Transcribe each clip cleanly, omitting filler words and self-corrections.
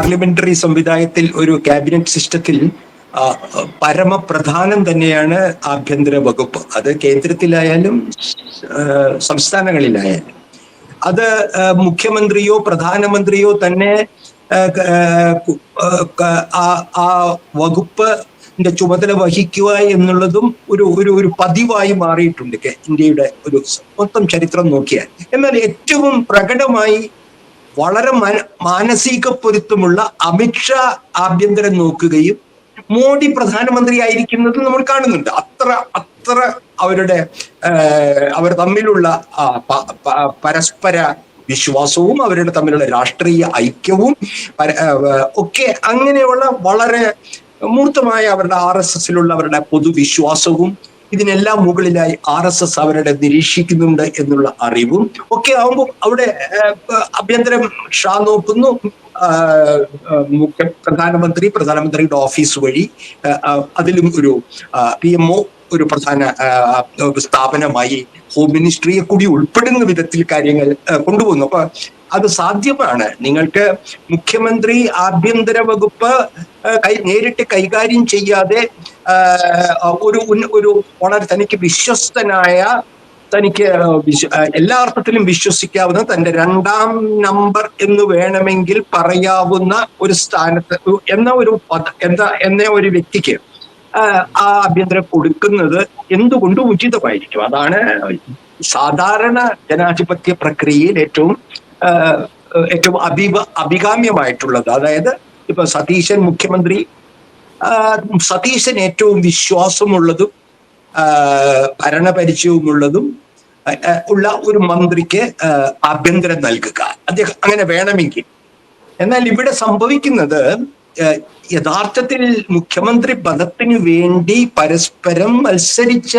Parliamentary സംവിധാനത്തിൽ ഒരു cabinet സിസ്റ്റത്തിൽ പരമപ്രധാനം തന്നെയാണ് ആഭ്യന്തര വകുപ്പ്. അത് കേന്ദ്രത്തിലായാലും സംസ്ഥാനങ്ങളിലായാലും. അത് മുഖ്യമന്ത്രിയോ പ്രധാനമന്ത്രിയോ തന്നെ ആ വകുപ്പ് ചുമതല വഹിക്കുക എന്നുള്ളതും ഒരു പതിവായി മാറിയിട്ടുണ്ട് ഇന്ത്യയുടെ ഒരു മൊത്തം ചരിത്രം നോക്കിയാൽ. എന്നാൽ ഏറ്റവും പ്രകടമായി വളരെ മാനസിക പൊരുത്തമുള്ള അമിത്ഷാ ആഭ്യന്തരം നോക്കുകയും മോഡി പ്രധാനമന്ത്രി ആയിരിക്കുന്നത് നമ്മൾ കാണുന്നുണ്ട്. അത്ര അവർ തമ്മിലുള്ള പരസ്പര വിശ്വാസവും അവരുടെ തമ്മിലുള്ള രാഷ്ട്രീയ ഐക്യവും ഒക്കെ അങ്ങനെയുള്ള വളരെ മൂർത്തമായ അവരുടെ RSSലുള്ള അവരുടെ പൊതുവിശ്വാസവും ഇതിനെല്ലാം മുകളിലായി RSS അവരുടെ നിരീക്ഷിക്കുന്നുണ്ട് എന്നുള്ള അറിവും ഒക്കെ ആവുമ്പോൾ അവിടെ ആഭ്യന്തരം ഷാ നോക്കുന്നു, പ്രധാനമന്ത്രിയുടെ ഓഫീസ് വഴി അതിലും ഒരു PMO ഒരു പ്രധാന സ്ഥാപനമായി ഹോം മിനിസ്ട്രിയെ കൂടി ഉൾപ്പെടുന്ന വിധത്തിൽ കാര്യങ്ങൾ കൊണ്ടുപോകുന്നു. അപ്പൊ അത് സാധ്യമാണ്. നിങ്ങൾക്ക് മുഖ്യമന്ത്രി ആഭ്യന്തര വകുപ്പ് നേരിട്ട് കൈകാര്യം ചെയ്യാതെ ഒരു വളരെ തനിക്ക് വിശ്വസ്തനായ, തനിക്ക് എല്ലാ അർത്ഥത്തിലും വിശ്വസിക്കാവുന്ന, തന്റെ രണ്ടാം നമ്പർ എന്ന് വേണമെങ്കിൽ പറയാവുന്ന ഒരു സ്ഥാനത്ത് എന്ന ഒരു വ്യക്തിക്ക് ആ ആഭ്യന്തരം കൊടുക്കുന്നത് എന്തുകൊണ്ടും ഉചിതമായിരിക്കും. അതാണ് സാധാരണ ജനാധിപത്യ പ്രക്രിയയിൽ ഏറ്റവും അഭികാമ്യമായിട്ടുള്ളത്. അതായത് ഇപ്പൊ സതീശൻ മുഖ്യമന്ത്രി, സതീശൻ ഏറ്റവും വിശ്വാസമുള്ളതും ഭരണപരിചയവുമുള്ളതും ഉള്ള ഒരു മന്ത്രിക്ക് ആഭ്യന്തരം നൽകുക, അദ്ദേഹം അങ്ങനെ വേണമെങ്കിൽ. എന്നാൽ ഇവിടെ സംഭവിക്കുന്നത് യഥാർത്ഥത്തിൽ മുഖ്യമന്ത്രി പദത്തിന് വേണ്ടി പരസ്പരം മത്സരിച്ച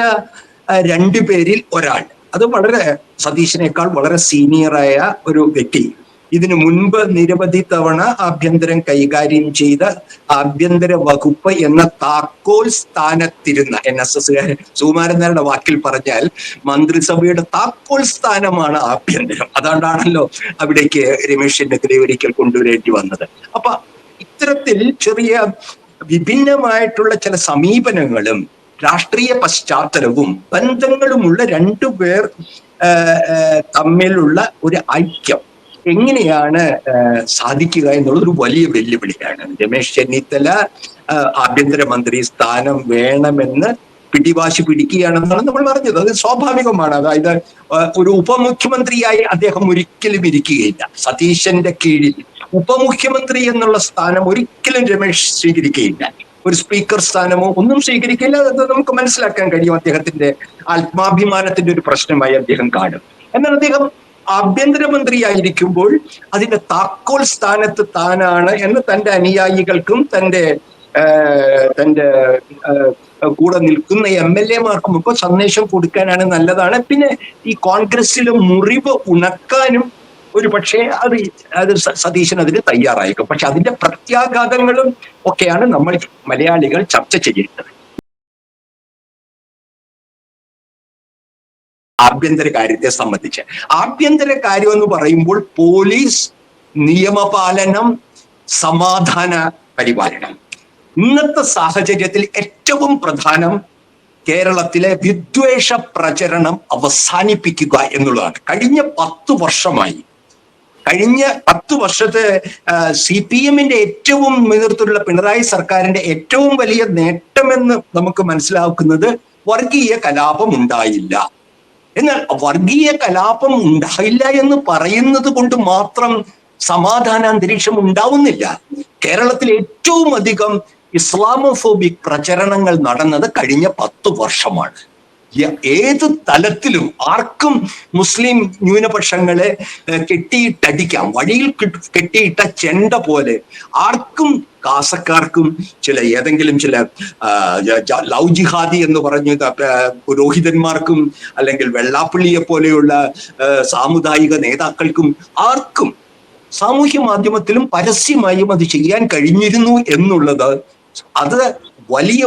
രണ്ടുപേരിൽ ഒരാൾ, അത് വളരെ സതീശനേക്കാൾ വളരെ സീനിയറായ ഒരു വ്യക്തി, ഇതിനു മുൻപ് നിരവധി തവണ ആഭ്യന്തരം കൈകാര്യം ചെയ്ത ആഭ്യന്തര വകുപ്പ് എന്ന താക്കോൽ സ്ഥാനത്തിരുന്ന NSS സുകുമാരൻ നായരുടെ വാക്കിൽ പറഞ്ഞാൽ മന്ത്രിസഭയുടെ താക്കോൽ സ്ഥാനമാണ് ആഭ്യന്തരം. അതുകൊണ്ടാണല്ലോ അവിടേക്ക് രമേശ് ചെന്നിത്തലയെ ഒരിക്കൽ കൊണ്ടുവരേണ്ടി വന്നത്. അപ്പൊ ഇത്തരത്തിൽ ചെറിയ വിഭിന്നമായിട്ടുള്ള ചില സമീപനങ്ങളും രാഷ്ട്രീയ പശ്ചാത്തലവും ബന്ധങ്ങളുമുള്ള രണ്ടുപേർ തമ്മിലുള്ള ഒരു ഐക്യം എങ്ങനെയാണ് സാധിക്കുക എന്നുള്ളതൊരു വലിയ വെല്ലുവിളിയാണ്. രമേശ് ചെന്നിത്തല ആഭ്യന്തരമന്ത്രി സ്ഥാനം വേണമെന്ന് പിടിവാശി പിടിക്കുകയാണെന്നാണ് നമ്മൾ പറഞ്ഞത്. അത് സ്വാഭാവികമാണ്. അതായത് ഒരു ഉപമുഖ്യമന്ത്രിയായി അദ്ദേഹം ഒരിക്കലും ഇരിക്കുകയില്ല. സതീശന്റെ കീഴിൽ ഉപമുഖ്യമന്ത്രി എന്നുള്ള സ്ഥാനം ഒരിക്കലും രമേശ് സ്വീകരിക്കുകയില്ല. ഒരു സ്പീക്കർ സ്ഥാനമോ ഒന്നും സ്വീകരിക്കില്ല. അത് നമുക്ക് മനസ്സിലാക്കാൻ കഴിയും. അദ്ദേഹത്തിന്റെ ആത്മാഭിമാനത്തിന്റെ ഒരു പ്രശ്നമായി അദ്ദേഹം കാണും. എന്നാൽ അദ്ദേഹം ആഭ്യന്തരമന്ത്രിയായിരിക്കുമ്പോൾ അതിന്റെ താക്കോൽ സ്ഥാനത്ത് താനാണ് എന്ന് തന്റെ അനുയായികൾക്കും തന്റെ കൂടെ നിൽക്കുന്ന MLA-മാർക്കും ഒക്കെ സന്ദേശം കൊടുക്കാനാണ് നല്ലതാണ്. പിന്നെ ഈ കോൺഗ്രസിലെ മുറിവ് ഉണക്കാനും ഒരു പക്ഷേ അത് സതീശൻ അതിന് തയ്യാറായേക്കും. പക്ഷെ അതിന്റെ പ്രത്യാഘാതങ്ങളും ഒക്കെയാണ് നമ്മൾ മലയാളികൾ ചർച്ച ചെയ്യേണ്ടത്. ആഭ്യന്തര കാര്യത്തെ സംബന്ധിച്ച് ആഭ്യന്തര കാര്യം എന്ന് പറയുമ്പോൾ പോലീസ്, നിയമപാലനം, സമാധാന പരിപാലനം. ഇന്നത്തെ സാഹചര്യത്തിൽ ഏറ്റവും പ്രധാനം കേരളത്തിലെ വിദ്വേഷ പ്രചരണം അവസാനിപ്പിക്കുക എന്നുള്ളതാണ്. കഴിഞ്ഞ 10 വർഷത്തെ CPM-ന്റെ ഏറ്റവും നേതൃത്വത്തിലുള്ള പിണറായി സർക്കാരിന്റെ ഏറ്റവും വലിയ നേട്ടമെന്ന് നമുക്ക് മനസ്സിലാക്കുന്നത് വർഗീയ കലാപം ഉണ്ടായില്ല. എന്നാൽ വർഗീയ കലാപം ഉണ്ടായില്ല എന്ന് പറയുന്നത് കൊണ്ട് മാത്രം സമാധാന അന്തരീക്ഷം ഉണ്ടാവുന്നില്ല. കേരളത്തിൽ ഏറ്റവും അധികം ഇസ്ലാമോഫോബിക് പ്രചരണങ്ങൾ നടന്നത് കഴിഞ്ഞ 10 വർഷമാണ്. ഏത് തലത്തിലും ആർക്കും മുസ്ലിം ന്യൂനപക്ഷങ്ങളെ കെട്ടിയിട്ടടിക്കാം. വഴിയിൽ കെട്ടിയിട്ട ചെണ്ട പോലെ ആർക്കും, കാസക്കാർക്കും ഏതെങ്കിലും ചില ലവ് ജിഹാദി എന്ന് പറഞ്ഞ പുരോഹിതന്മാർക്കും അല്ലെങ്കിൽ വെള്ളാപ്പള്ളിയെ പോലെയുള്ള സാമുദായിക നേതാക്കൾക്കും ആർക്കും സാമൂഹ്യ മാധ്യമത്തിലും പരസ്യമായും അത് ചെയ്യാൻ കഴിഞ്ഞിരുന്നു എന്നുള്ളത് അത് വലിയ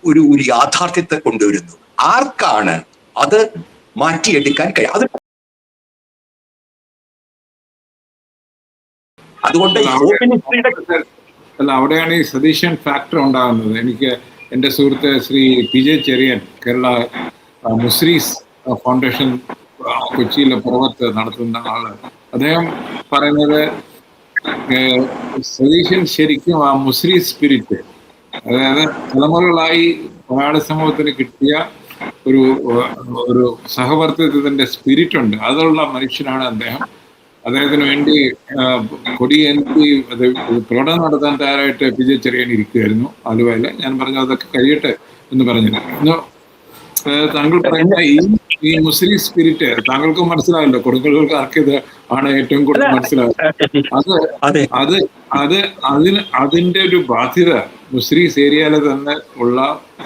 ഒരു യാഥാർത്ഥ്യത്തെ കൊണ്ടുവരുന്നു. ആർക്കാണ് അത് മാറ്റിയെടുക്കാൻ കഴിയും? അത് അതുകൊണ്ട് ഹോം മിനിസ്ട്രിയുടെ അല്ല, അവിടെയാണ് ഈ സതീശൻ ഫാക്ടർ ഉണ്ടാകുന്നത്. എനിക്ക് എൻ്റെ സുഹൃത്ത് ശ്രീ PJ ചെറിയൻ, കേരള മുസ്രീസ് ഫൗണ്ടേഷൻ കൊച്ചിയിലെ പുറത്ത് നടത്തുന്ന ആള്, അദ്ദേഹം പറയുന്നത് സതീശൻ ശരിക്കും ആ മുസ്ലിം സ്പിരിറ്റ്, അതായത് തലമുറകളായി മലയാള സമൂഹത്തിന് കിട്ടിയ ഒരു ഒരു സഹവർത്തിത്വത്തിന്റെ സ്പിരിറ്റ് ഉണ്ട്, അതുള്ള മനുഷ്യനാണ് അദ്ദേഹം. അദ്ദേഹത്തിന് വേണ്ടി കൊടിയേന്തി അത് പ്രകടനം നടത്താൻ തയ്യാറായിട്ട് PJ ചെറിയൻ ഇരിക്കുകയായിരുന്നു ആലുവയിൽ. ഞാൻ പറഞ്ഞു അതൊക്കെ കഴിയട്ടെ എന്ന് പറഞ്ഞു. താങ്കൾ പറയുന്ന ഈ മുസ്ലിം സ്പിരിറ്റ് താങ്കൾക്ക് മനസ്സിലായല്ലോ, കൊടുങ്ങല്ലൂർക്കാർക്ക് ഇത് ആണ് ഏറ്റവും കൂടുതൽ മനസ്സിലാവുന്നത്. അതിന്റെ ഒരു ബാധ്യത മുസ്ലിം ഏരിയയിലെ തന്നെ ഉള്ള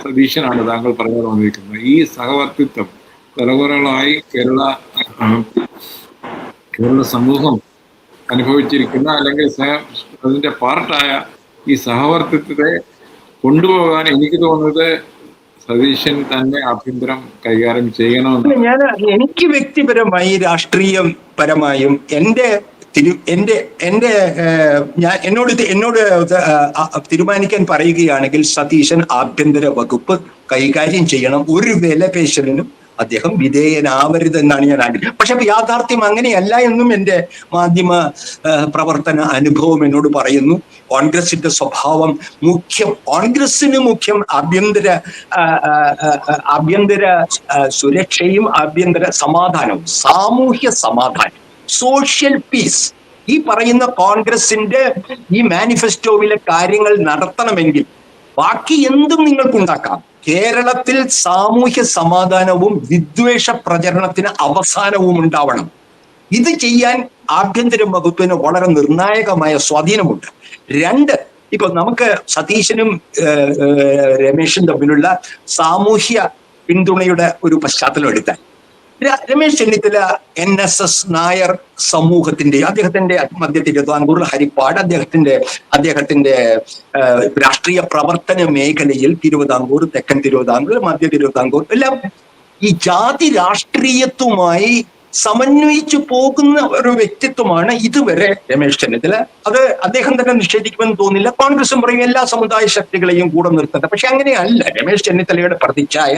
സതീശനാണ് താങ്കൾ പറയാൻ വന്നിരിക്കുന്നത്. ഈ സഹവർത്തിത്വം തലമുറകളായി കേരള സമൂഹം അനുഭവിച്ചിരിക്കുന്ന, അല്ലെങ്കിൽ അതിന്റെ പാർട്ടായ ഈ സഹവർത്തിത്വത്തെ കൊണ്ടുപോകാൻ എനിക്ക് തോന്നുന്നത് സതീശൻ തന്നെ ആഭ്യന്തരം കൈകാര്യം ചെയ്യണമെന്ന്. ഞാൻ എനിക്ക് വ്യക്തിപരമായി രാഷ്ട്രീയം പരമായും എന്നോട് തീരുമാനിക്കാൻ പറയുകയാണെങ്കിൽ സതീശൻ ആഭ്യന്തര വകുപ്പ് കൈകാര്യം ചെയ്യണം. ഒരു വിലപേശലിനും അദ്ദേഹം വിധേയനാവരുതെന്നാണ് ഞാൻ ആഗ്രഹിക്കുന്നത്. പക്ഷെ യാഥാർത്ഥ്യം അങ്ങനെയല്ല എന്നും എൻ്റെ മാധ്യമ പ്രവർത്തന അനുഭവം എന്നോട് പറയുന്നു. കോൺഗ്രസിന്റെ സ്വഭാവം കോൺഗ്രസിന് മുഖ്യം ആഭ്യന്തര സുരക്ഷയും ആഭ്യന്തര സമാധാനവും, സാമൂഹ്യ സമാധാനം, സോഷ്യൽ പീസ്. ഈ പറയുന്ന കോൺഗ്രസിന്റെ ഈ മാനിഫെസ്റ്റോയിലെ കാര്യങ്ങൾ നടത്തണമെങ്കിൽ ബാക്കി എന്തും നിങ്ങൾക്കുണ്ടാക്കാം. കേരളത്തിൽ സാമൂഹ്യ സമാധാനവും വിദ്വേഷ പ്രചരണത്തിന് അവസാനവും ഉണ്ടാവണം. ഇത് ചെയ്യാൻ ആഭ്യന്തര വകുപ്പിന് വളരെ നിർണായകമായ സ്വാധീനമുണ്ട്. രണ്ട്, ഇപ്പൊ നമുക്ക് സതീശനും രമേശും തമ്മിലുള്ള സാമൂഹ്യ പിന്തുണയുടെ ഒരു പശ്ചാത്തലം എടുത്താൽ, രമേശ് ചെന്നിത്തല NSS നായർ സമൂഹത്തിന്റെ, അദ്ദേഹത്തിന്റെ മധ്യ തിരുവിതാംകൂർ, ഹരിപ്പാട്, അദ്ദേഹത്തിന്റെ രാഷ്ട്രീയ പ്രവർത്തന മേഖലയിൽ തിരുവിതാംകൂർ, തെക്കൻ തിരുവിതാംകൂർ, മധ്യ തിരുവിതാംകൂർ എല്ലാം ഈ ജാതി രാഷ്ട്രീയത്തുമായി സമന്വയിച്ചു പോകുന്ന ഒരു വ്യക്തിത്വമാണ് ഇതുവരെ രമേശ് ചെന്നിത്തല. അത് അദ്ദേഹം തന്നെ നിഷേധിക്കുമെന്ന് തോന്നില്ല. കോൺഗ്രസും പറയും എല്ലാ സമുദായ ശക്തികളെയും കൂടെ നിർത്തട്ടെ. പക്ഷെ അങ്ങനെയല്ല. രമേശ് ചെന്നിത്തലയുടെ പ്രതിച്ഛായ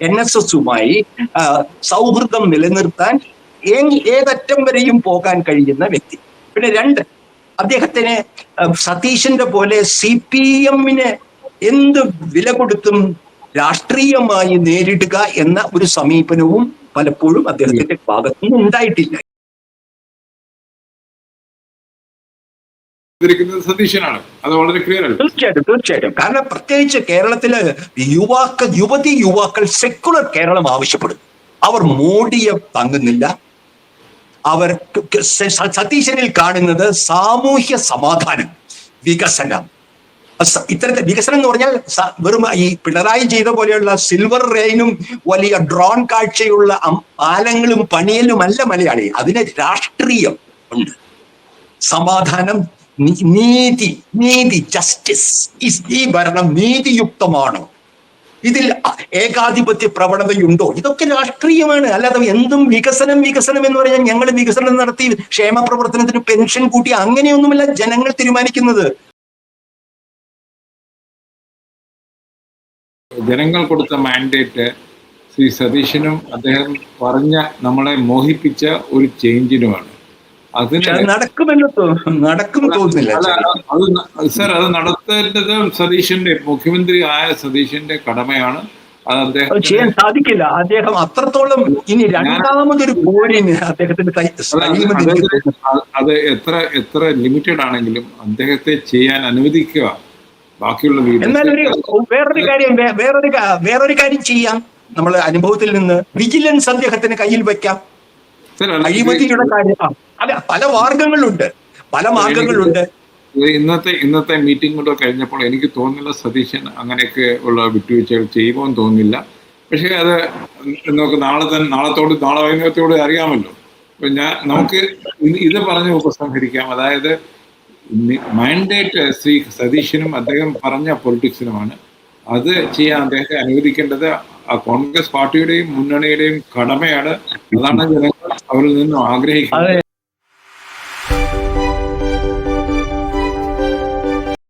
NSSുമായി സൗഹൃദം നിലനിർത്താൻ ഏതറ്റം വരെയും പോകാൻ കഴിയുന്ന വ്യക്തി. പിന്നെ രണ്ട്, അദ്ദേഹത്തിന് സതീശന്റെ പോലെ CPM-നെ എന്ത് വില കൊടുത്തും രാഷ്ട്രീയമായി നേരിടുക എന്ന ഒരു സമീപനവും പലപ്പോഴും അദ്ദേഹത്തിന്റെ ഭാഗത്തുനിന്ന് ഉണ്ടായിട്ടില്ല. സതീശനാണ്, അത് വളരെ ക്ലിയർ ആണ്. തീർച്ചയായിട്ടും. കാരണം പ്രത്യേകിച്ച് കേരളത്തിലെ യുവാക്കൾ സെക്കുലർ കേരളം ആവശ്യപ്പെടുന്നു. അവർ മോഡിയെ താങ്ങുന്നില്ല. അവർ സതീശനിൽ കാണുന്നത് സാമൂഹ്യ സമാധാനം, വികസനം. ഇത്തരത്തിൽ വികസനം എന്ന് പറഞ്ഞാൽ വെറും ഈ പിണറായി ചെയ്ത പോലെയുള്ള സിൽവർ റെയിനും വലിയ ഡ്രോൺ കാഴ്ചയുള്ള പാലങ്ങളും പണിയലുമല്ല മലയാളി. അതിന് രാഷ്ട്രീയം ഉണ്ട്. സമാധാനം, നീതി, ജസ്റ്റിസ്. ഈ ഭരണം നീതിയുക്തമാണോ? ഇതിൽ ഏകാധിപത്യ പ്രവണതയുണ്ടോ? ഇതൊക്കെ രാഷ്ട്രീയമാണ്. അല്ലാതെ എന്തും വികസനം എന്ന് പറഞ്ഞാൽ ഞങ്ങൾ വികസനം നടത്തി ക്ഷേമ പ്രവർത്തനത്തിന് പെൻഷൻ കൂട്ടി അങ്ങനെയൊന്നുമല്ല ജനങ്ങൾ തീരുമാനിക്കുന്നത്. ജനങ്ങൾ കൊടുത്ത മാൻഡേറ്റ് ശ്രീ സതീശനും അദ്ദേഹം പറഞ്ഞ നമ്മളെ മോഹിപ്പിച്ച ഒരു ചേഞ്ചിനുമാണ്. നടക്കും തോന്നുന്നില്ല സർ. അത് നടത്തേണ്ടത് മുഖ്യമന്ത്രി ആയ സതീശന്റെ കടമയാണ്. അത് അദ്ദേഹം ചെയ്യാൻ സാധിക്കില്ല. അദ്ദേഹം അത്രത്തോളം ഇനി രണ്ടാമതൊരു പോരിന് അദ്ദേഹത്തിന്റെ അത് എത്ര ലിമിറ്റഡ് ആണെങ്കിലും അദ്ദേഹത്തെ ചെയ്യാൻ അനുവദിക്കുക. ബാക്കിയുള്ള എന്നാൽ വേറൊരു കാര്യം ചെയ്യാം. നമ്മളെ അനുഭവത്തിൽ നിന്ന് വിജിലൻസ് അദ്ദേഹത്തിന് കയ്യിൽ വെക്കാം. അഴിമതിയുടെ കാര്യം പല മാർഗങ്ങളുണ്ട്. ഇന്നത്തെ മീറ്റിംഗ് കൂടെ കഴിഞ്ഞപ്പോൾ എനിക്ക് തോന്നുന്നില്ല സതീശൻ അങ്ങനെയൊക്കെ ഉള്ള വിട്ടുവീഴ്ചകൾ ചെയ്യുമെന്ന് തോന്നുന്നില്ല. പക്ഷേ അത് നമുക്ക് നാളെ വൈകുന്നേരത്തോടെ അറിയാമല്ലോ. നമുക്ക് ഇത് പറഞ്ഞ് ഉപസംഹരിക്കാം. അതായത് മാൻഡേറ്റ് ശ്രീ സതീശനും അദ്ദേഹം പറഞ്ഞ പൊളിറ്റിക്സിനുമാണ്. അത് ചെയ്യാൻ അദ്ദേഹത്തെ അനുവദിക്കേണ്ടത് കോൺഗ്രസ് പാർട്ടിയുടെയും മുന്നണിയുടെയും കടമയാണ്. അതാണ് ജനങ്ങൾ അവരിൽ നിന്നും ആഗ്രഹിക്കുന്നത്.